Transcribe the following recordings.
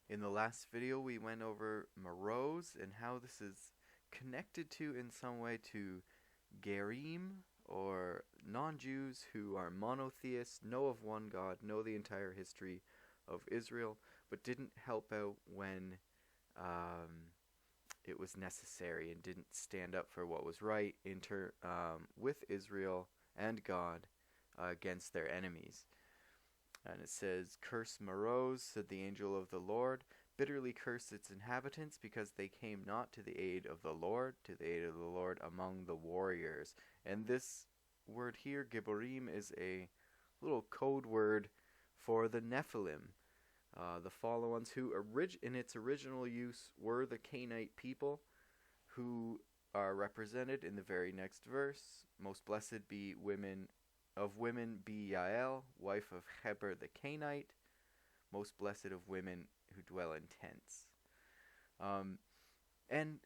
In the last video, we went over Meroz and how this is connected to, in some way, to gerim, or non-Jews who are monotheists, know of one God, know the entire history of Israel, but didn't help out when it was necessary and didn't stand up for what was right with Israel and God against their enemies. And it says, "Curse Meroz," said the angel of the Lord, "bitterly curse its inhabitants, because they came not to the aid of the Lord, among the warriors." And this word here, gibborim, is a little code word for the nephilim. The fallen ones who, in its original use, were the Kenite people, who are represented in the very next verse. "Most blessed be women be Yael, wife of Heber the Kenite, most blessed of women who dwell in tents." And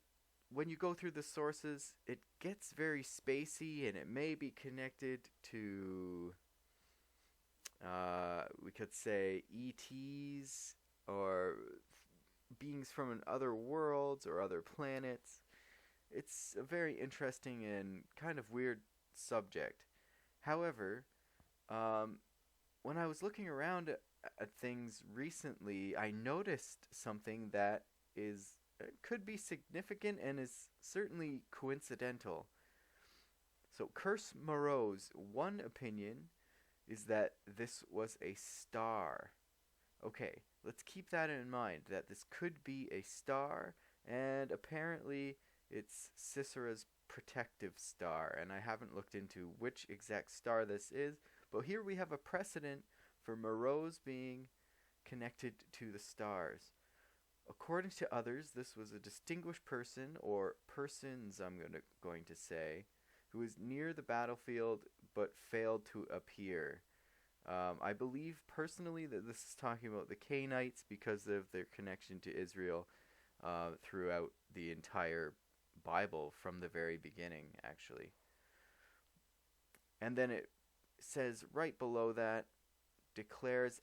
when you go through the sources, it gets very spacey, and it may be connected to, we could say, ETs, or beings from other worlds or other planets. It's a very interesting and kind of weird subject. However, when I was looking around at things recently, I noticed something that could be significant and is certainly coincidental. So, curse Meroz. One opinion is that this was a star. Okay, let's keep that in mind, that this could be a star, and apparently it's Sisera's protective star, and I haven't looked into which exact star this is, but here we have a precedent for Meroz being connected to the stars. According to others, this was a distinguished person, or persons I'm going to say, who was near the battlefield but failed to appear. I believe personally that this is talking about the kenites because of their connection to Israel throughout the entire Bible from the very beginning, actually. And then it says right below that, declares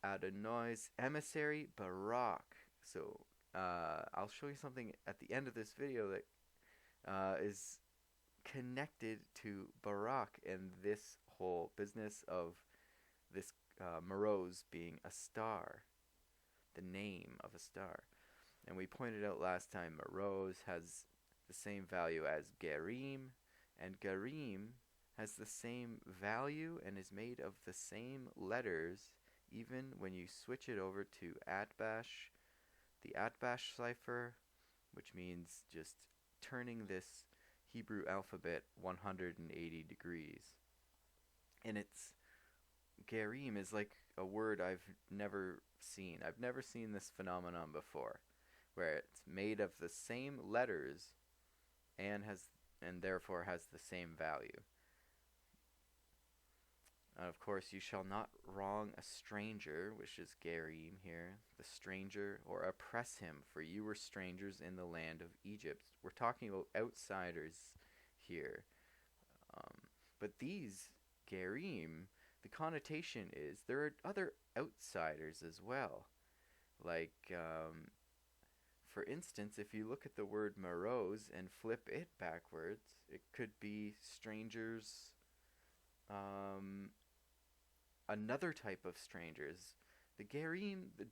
Adonai's emissary Barak. So I'll show you something at the end of this video that is connected to Barak and this whole business of this Meroz being a star, the name of a star. And we pointed out last time, Meroz has the same value as gerim, and gerim has the same value and is made of the same letters, even when you switch it over to Atbash, the Atbash cipher, which means just turning this Hebrew alphabet 180 degrees. And it's gerim is like a word I've never seen. I've never seen this phenomenon before, where it's made of the same letters and therefore has the same value. And of course, "you shall not wrong a stranger," which is gerim here, the stranger, "or oppress him, for you were strangers in the land of Egypt." We're talking about outsiders here. But these gerim, the connotation is there are other outsiders as well. Like, for instance, if you look at the word Meroz and flip it backwards, it could be strangers, another type of strangers. The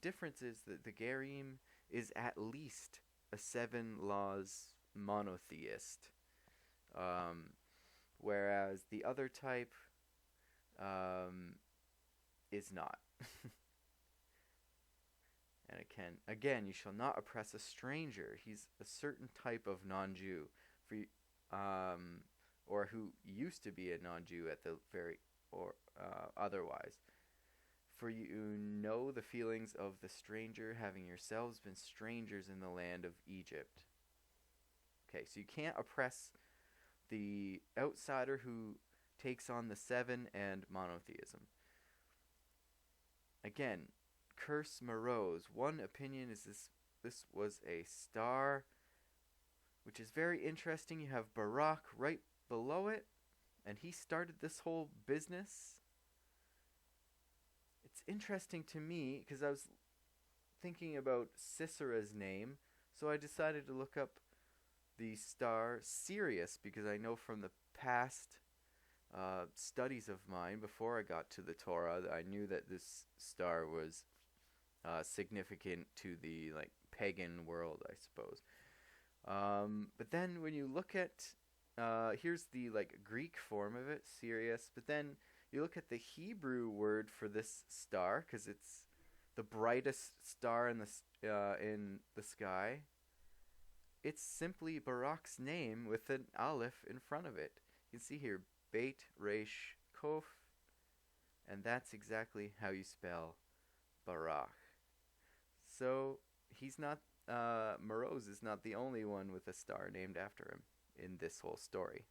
difference is that the gerim is at least a 7 laws monotheist, whereas the other type is not. And again, "you shall not oppress a stranger." He's a certain type of non-Jew, or who used to be a non-Jew at the otherwise. "For you know the feelings of the stranger, having yourselves been strangers in the land of Egypt." Okay, so you can't oppress the outsider who takes on the 7 and monotheism. Again, curse Meroz. One opinion is this was a star, which is very interesting. You have Barak right below it, and he started this whole business. It's interesting to me because I was thinking about Sisera's name, so I decided to look up the star Sirius because I know from the past studies of mine before I got to the Torah, I knew that this star was significant to the like pagan world, I suppose. But then when you look at here's the like Greek form of it, Sirius. But then you look at the Hebrew word for this star, because it's the brightest star in the sky. It's simply Barak's name with an aleph in front of it. You can see here, Beit Resh Kof, and that's exactly how you spell Barak. So he's not. Meroz is not the only one with a star named after him in this whole story.